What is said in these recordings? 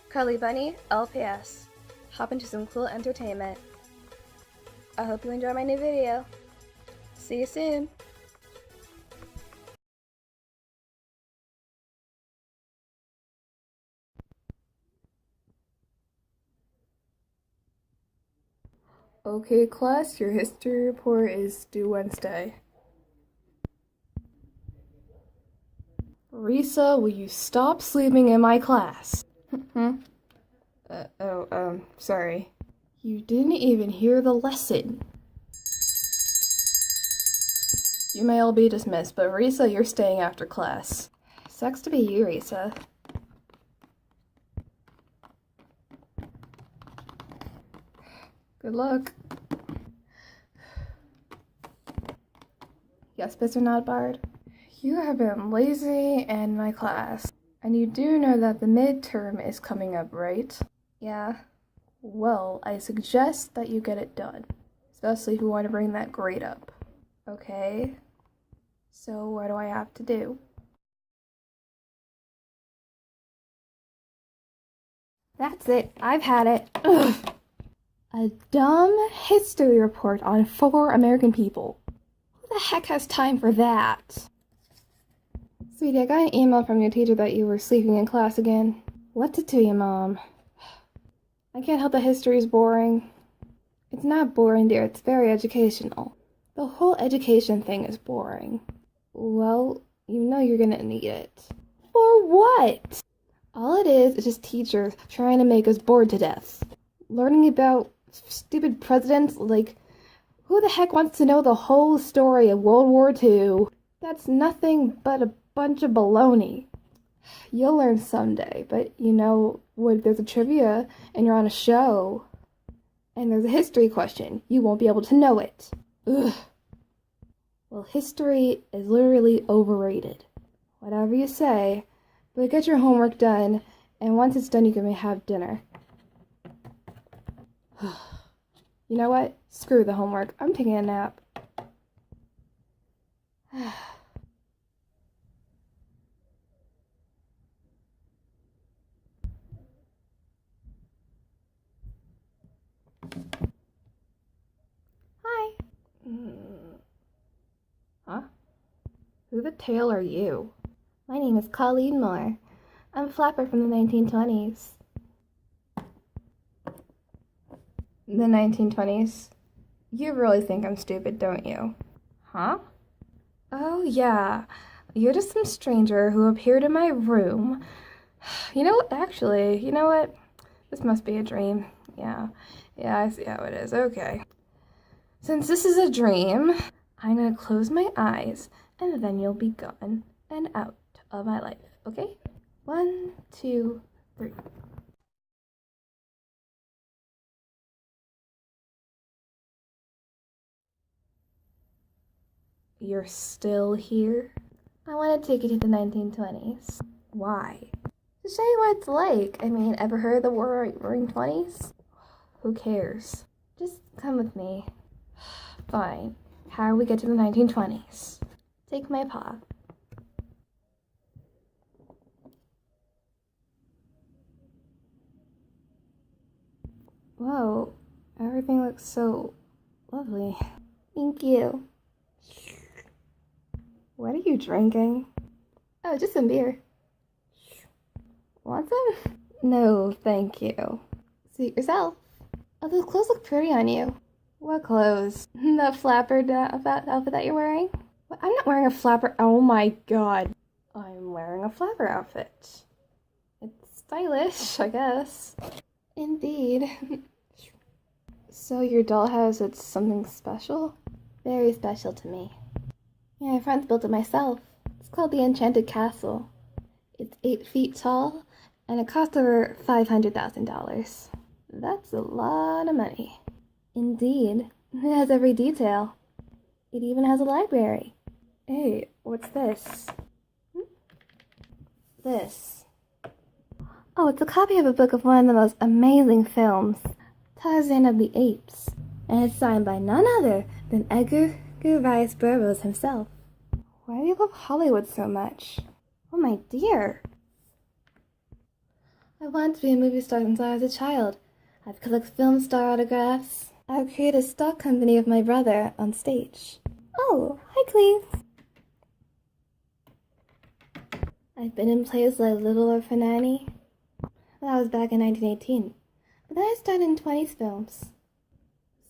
Curly Bunny, LPS. Hop into some cool entertainment. I hope you enjoy my new video. See you soon! Okay, class, your history report is due Wednesday. Risa, will you stop sleeping in my class? Sorry. You didn't even hear the lesson. You may all be dismissed, but Risa, you're staying after class. Sucks to be you, Risa. Good luck. Yes, Mr. Nodbard? You have been lazy in my class. And you do know that the midterm is coming up, right? Yeah. Well, I suggest that you get it done. Especially if you want to bring that grade up. Okay? So what do I have to do? That's it. I've had it. Ugh. A dumb history report on 4 American people. Who the heck has time for that? Sweetie, I got an email from your teacher that you were sleeping in class again. What's it to you, Mom? I can't help that history is boring. It's not boring, dear. It's very educational. The whole education thing is boring. Well, you know you're gonna need it. For what? All it is just teachers trying to make us bored to death. Learning about stupid presidents, like, who the heck wants to know the whole story of World War II? That's nothing but a bunch of baloney. You'll learn someday, but you know, when there's a trivia and you're on a show and there's a history question, you won't be able to know it. Ugh. Well, history is literally overrated. Whatever you say, but get your homework done, and once it's done, you can have dinner. You know what? Screw the homework. I'm taking a nap. Hi. Huh? Who the tail are you? My name is Colleen Moore. I'm a flapper from the 1920s. The 1920s? You really think I'm stupid, don't you? Huh? Oh, yeah. You're just some stranger who appeared in my room. You know what? This must be a dream. Yeah, I see how it is. Okay. Since this is a dream, I'm gonna close my eyes, and then you'll be gone and out of my life, okay? 1, 2, 3. You're still here? I want to take you to the 1920s. Why? To show you what it's like. I mean, ever heard of the Roaring 20s? Who cares? Just come with me. Fine. How do we get to the 1920s? Take my paw. Whoa, everything looks so lovely. Thank you. What are you drinking? Oh, just some beer. Want some? No, thank you. Suit yourself. Oh, those clothes look pretty on you. What clothes? The flapper outfit that you're wearing? What? I'm not wearing a flapper. Oh my god. I'm wearing a flapper outfit. It's stylish, I guess. Indeed. So your dollhouse, it's something special? Very special to me. Yeah, my friends built it myself. It's called the Enchanted Castle. It's 8 feet tall, and it cost over $500,000. That's a lot of money. Indeed. It has every detail. It even has a library. Hey, what's this? This. Oh, it's a copy of a book of one of the most amazing films, Tarzan of the Apes. And it's signed by none other than Edgar Rice Burroughs himself. Why do you love Hollywood so much? Oh my dear. I I wanted to be a movie star since I was a child. I've collected film star autographs. I've created a stock company with my brother on stage. Oh, hi Cleve. I've been in plays like Little Orphan Annie. That was back in 1918. But then I started in 20s films,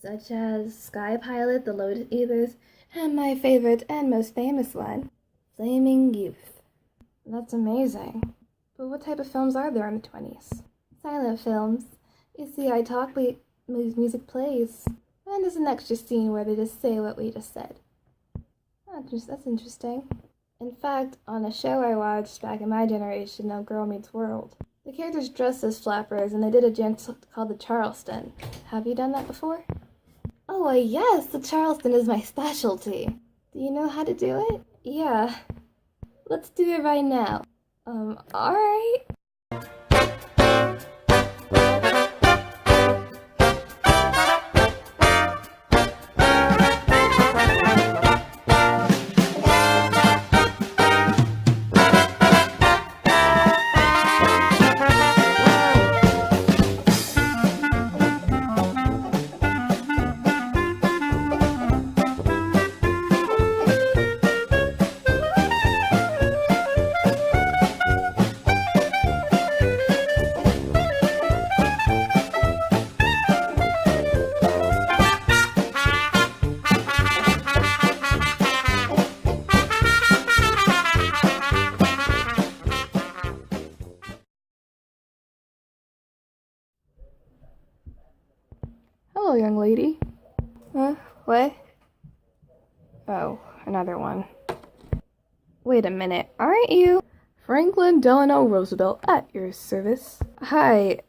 such as Sky Pilot, The Lotus Eaters, and my favorite and most famous one, Flaming Youth. That's amazing. But what type of films are there in the 20s? Silent films. You see, I talk, music plays. And there's an extra scene where they just say what we just said. That's interesting. In fact, on a show I watched back in my generation of Girl Meets World, the characters dressed as flappers and they did a dance called the Charleston. Have you done that before? Oh, yes, the Charleston is my specialty. Do you know how to do it? Yeah. Let's do it right now. Alright. Hello, young lady. What? Oh, another one. Wait a minute, aren't you? Franklin Delano Roosevelt at your service. Hi,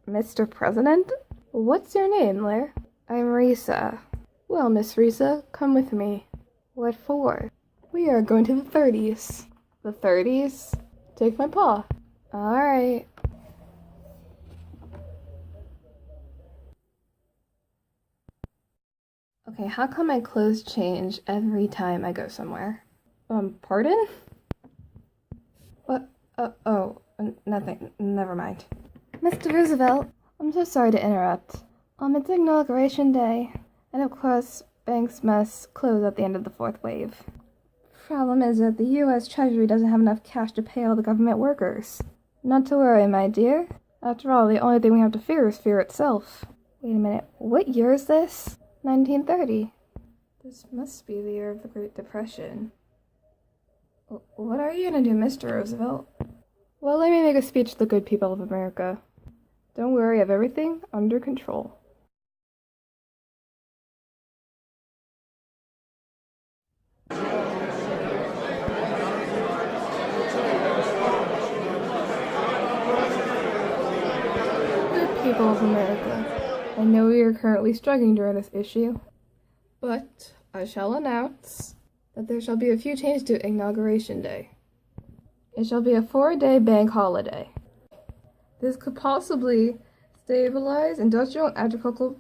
Mr. President? What's your name, Blair? I'm Risa. Well, Miss Risa, come with me. What for? We are going to the 30s. The 30s? Take my paw. Alright. Okay, how come my clothes change every time I go somewhere? Pardon? What? Nothing. Never mind. Mr. Roosevelt, I'm so sorry to interrupt. It's Inauguration Day, and of course, banks must close at the end of the fourth wave. Problem is that the U.S. Treasury doesn't have enough cash to pay all the government workers. Not to worry, my dear. After all, the only thing we have to fear is fear itself. Wait a minute, what year is this? 1930. This must be the year of the Great Depression. What are you gonna do, Mr. Roosevelt? Well, let me make a speech to the good people of America. Don't worry, I have everything under control. Good people of America, I know we are currently struggling during this issue, but I shall announce that there shall be a few changes to Inauguration Day. It shall be a 4-day bank holiday. This could possibly stabilize industrial and agricultural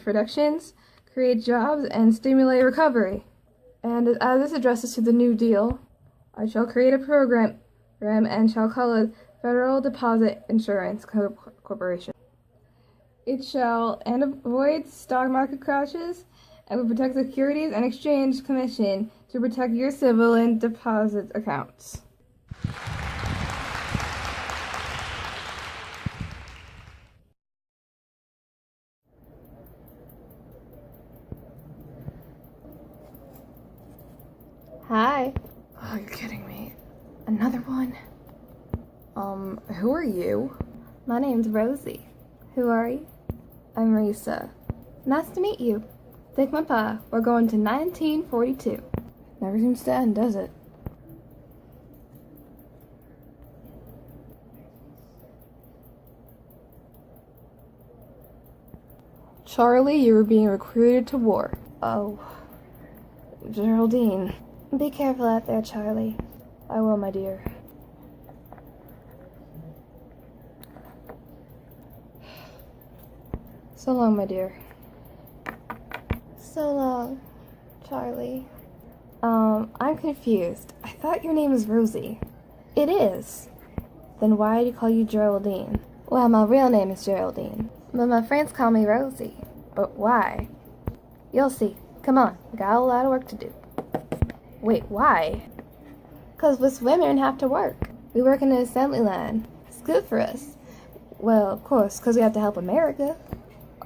productions, create jobs, and stimulate recovery. And as this addresses to the New Deal, I shall create a program and shall call it Federal Deposit Insurance Corporation. It shall avoid stock market crashes and will protect the Securities and Exchange Commission to protect your civil and deposit accounts. Hi. Oh, you're kidding me. Another one? Who are you? My name's Rosie. Who are you? I'm Risa. Nice to meet you. Take my paw. We're going to 1942. Never seems to end, does it? Charlie, you were being recruited to war. Oh, Geraldine. be careful out there, Charlie. I will, my dear. So long, my dear. So long, Charlie. I'm confused. I thought your name was Rosie. It is. Then why do you call you Geraldine? Well, my real name is Geraldine, but my friends call me Rosie. But why? You'll see. Come on, we got a lot of work to do. Wait, why? 'Cause us women have to work. We work in an assembly line. It's good for us. Well, of course, 'cause we have to help America.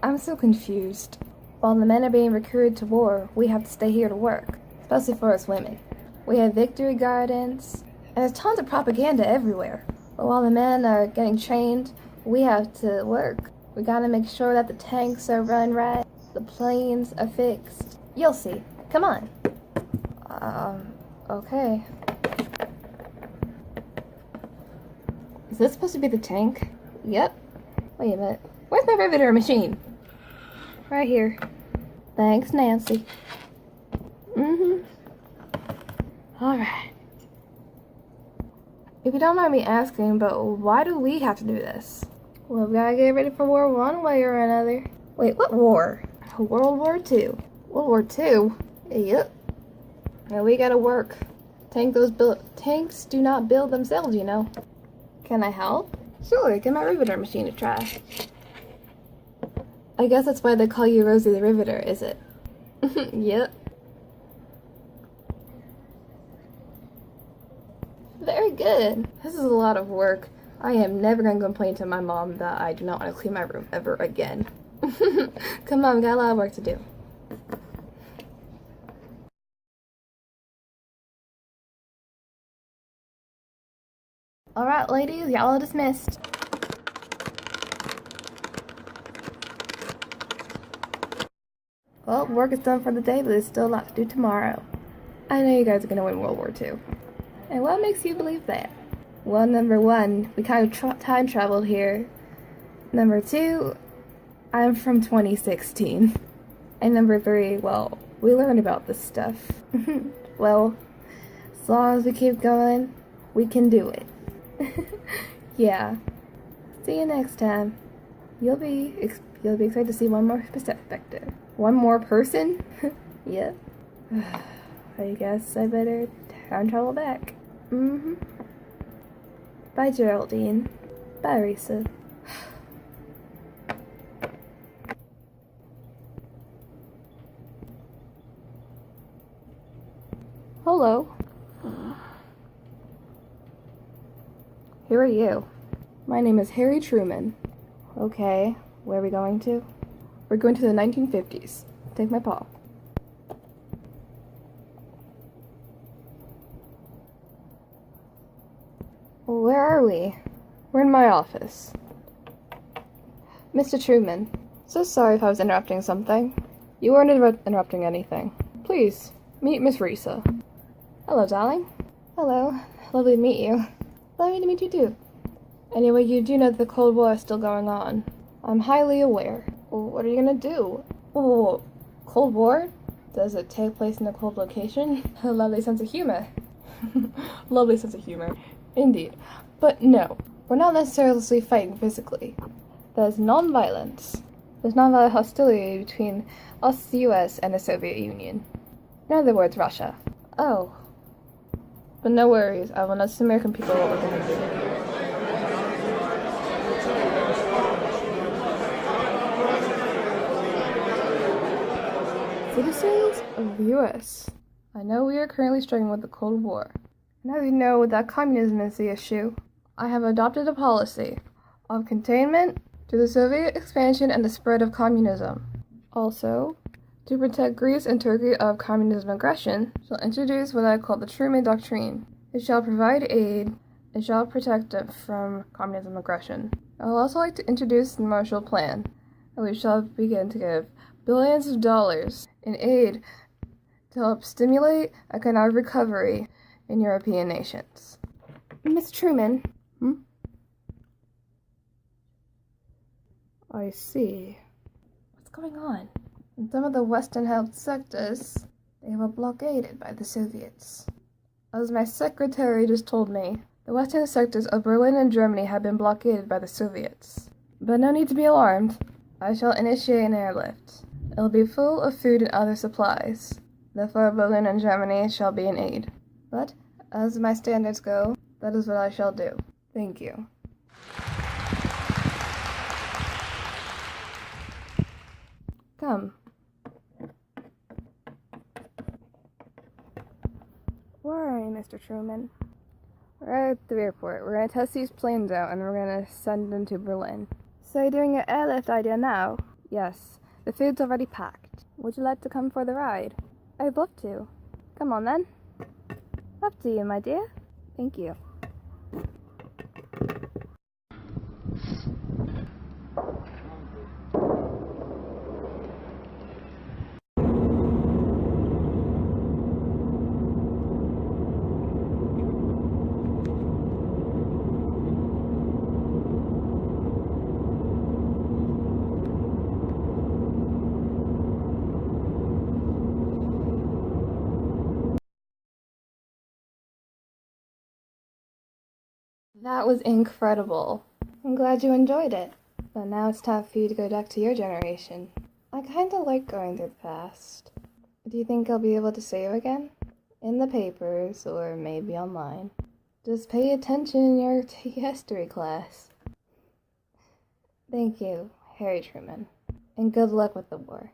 I'm so confused. While the men are being recruited to war, we have to stay here to work, especially for us women. We have victory gardens, and there's tons of propaganda everywhere. But while the men are getting trained, we have to work. We gotta make sure that the tanks are run right, the planes are fixed. You'll see. Come on. Okay. Is this supposed to be the tank? Yep. Wait a minute. Where's my riveter machine? Right here. Thanks, Nancy. Alright. If you don't mind me asking, but why do we have to do this? Well, we gotta get ready for war one way or another. Wait, what war? World War II. World War II? Yep. And we gotta work. Tanks do not build themselves, you know. Can I help? Sure, get my riveter machine to try. I guess that's why they call you Rosie the Riveter, is it? Yep. Very good. This is a lot of work. I am never going to complain to my mom that I do not want to clean my room ever again. Come on, we got a lot of work to do. Alright, ladies, y'all are dismissed. Well, work is done for the day, but there's still a lot to do tomorrow. I know you guys are going to win World War II. And what makes you believe that? Well, number one, we kind of time traveled here. Number two, I'm from 2016. And number three, well, we learned about this stuff. Well, as long as we keep going, we can do it. Yeah. See you next time. You'll be excited to see one more perspective. One more person? Yep. I guess I better time travel back. Bye, Geraldine. Bye, Risa. Hello. Who are you? My name is Harry Truman. Okay, where are we going to? We're going to the 1950s. Take my paw. Where are we? We're in my office. Mr. Truman, so sorry if I was interrupting something. You weren't interrupting anything. Please, meet Miss Risa. Hello, darling. Hello. Lovely to meet you. Lovely to meet you too. Anyway, you do know that the Cold War is still going on. I'm highly aware. Well, what are you gonna do? Oh, Cold War? Does it take place in a cold location? A lovely sense of humor. Lovely sense of humor. Indeed. But no, we're not necessarily fighting physically. There's non-violence. There's non-violent hostility between us, the US, and the Soviet Union. In other words, Russia. Oh. But no worries, I will not American people what we're gonna do. Citizens of the US, I know we are currently struggling with the Cold War. Now you know that communism is the issue. I have adopted a policy of containment to the Soviet expansion and the spread of communism. Also, to protect Greece and Turkey of communism aggression, shall introduce what I call the Truman Doctrine. It shall provide aid, it shall protect them from communism aggression. I would also like to introduce the Marshall Plan, and we shall begin to give billions of dollars in aid to help stimulate economic recovery in European nations. Miss Truman? I see. What's going on? In some of the Western-held sectors, they were blockaded by the Soviets. As my secretary just told me, the western sectors of Berlin and Germany have been blockaded by the Soviets. But no need to be alarmed. I shall initiate an airlift. It will be full of food and other supplies. Therefore, Berlin and Germany shall be in aid. But, as my standards go, that is what I shall do. Thank you. Come. Where are you, Mr. Truman? We're at the airport. We're gonna test these planes out and we're gonna send them to Berlin. So you're doing your airlift idea now? Yes. The food's already packed. Would you like to come for the ride? I'd love to. Come on then. Up to you, my dear. Thank you. That was incredible. I'm glad you enjoyed it. But now it's time for you to go back to your generation. I kinda like going through the past. Do you think I'll be able to see you again? In the papers, or maybe online. Just pay attention in your history class. Thank you, Harry Truman. And good luck with the war.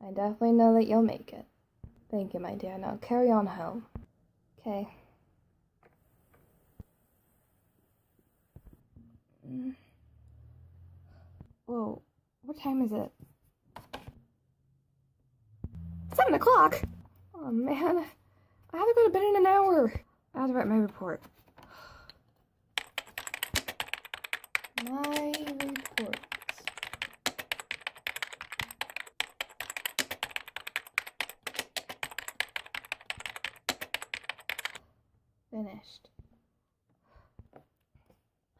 I definitely know that you'll make it. Thank you, my dear. Now carry on home. Okay. Whoa, what time is it? 7 o'clock! Oh man, I have to go to bed in an hour. I have to write my report. My report. Finished.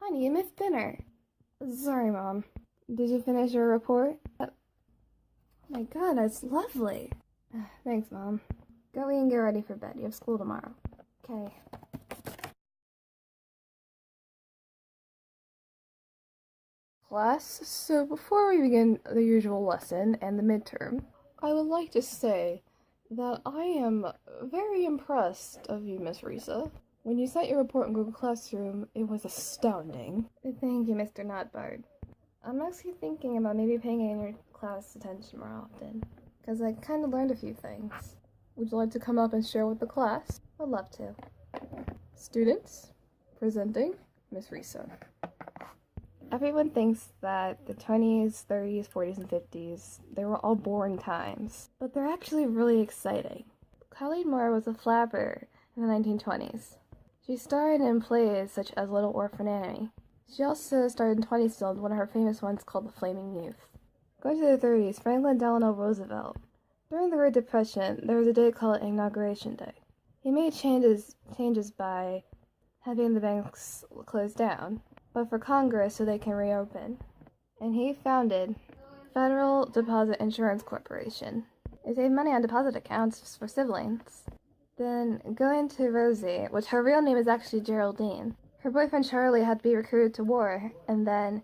Honey, you missed dinner. Sorry, Mom. Did you finish your report? Oh my god, that's lovely. Thanks, Mom. Go eat and get ready for bed. You have school tomorrow. Okay. Class, so before we begin the usual lesson and the midterm, I would like to say that I am very impressed of you, Miss Risa. When you sent your report in Google Classroom, it was astounding. Thank you, Mr. Notbard. I'm actually thinking about maybe paying in your class attention more often, because I kind of learned a few things. Would you like to come up and share with the class? I'd love to. Students, presenting Miss Risa. Everyone thinks that the 20s, 30s, 40s, and 50s, they were all boring times, but they're actually really exciting. Colleen Moore was a flapper in the 1920s. She starred in plays such as Little Orphan Annie. She also starred in 20s films, one of her famous ones called The Flaming Youth. Going to the 30s, Franklin Delano Roosevelt. During the Great Depression, there was a day called Inauguration Day. He made changes by having the banks closed down, but for Congress so they can reopen. And he founded Federal Deposit Insurance Corporation. It saved money on deposit accounts for siblings. Then going to Rosie, which her real name is actually Geraldine. Her boyfriend Charlie had to be recruited to war, and then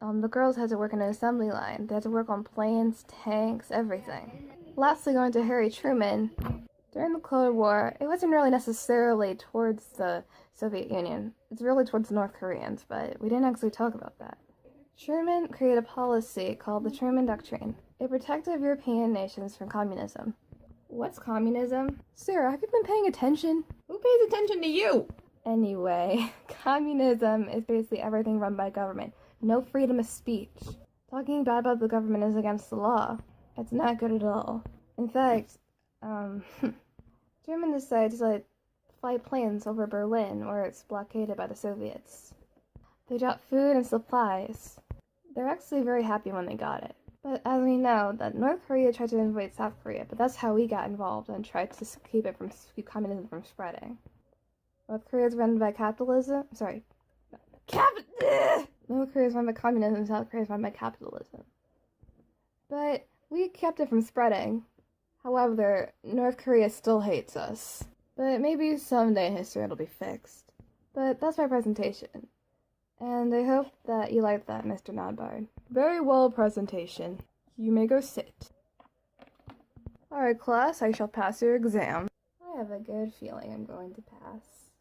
the girls had to work in an assembly line. They had to work on planes, tanks, everything. Lastly, going to Harry Truman. During the Cold War, it wasn't really necessarily towards the Soviet Union. It's really towards the North Koreans, but we didn't actually talk about that. Truman created a policy called the Truman Doctrine. It protected European nations from communism. What's communism? Sarah, have you been paying attention? Who pays attention to you? Anyway, communism is basically everything run by government. No freedom of speech. Talking bad about the government is against the law. It's not good at all. In fact, Truman decided to fly planes over Berlin, where it's blockaded by the Soviets. They dropped food and supplies. They're actually very happy when they got it. But as we know, that North Korea tried to invade South Korea, but that's how we got involved and tried to keep communism from spreading. North Korea is run by capitalism. North Korea is run by communism, South Korea is run by capitalism. But we kept it from spreading. However, North Korea still hates us. But maybe someday in history it'll be fixed. But that's my presentation. And I hope that you liked that, Mr. Nodbard. Very well presentation. You may go sit. Alright, class, I shall pass your exam. I have a good feeling I'm going to pass.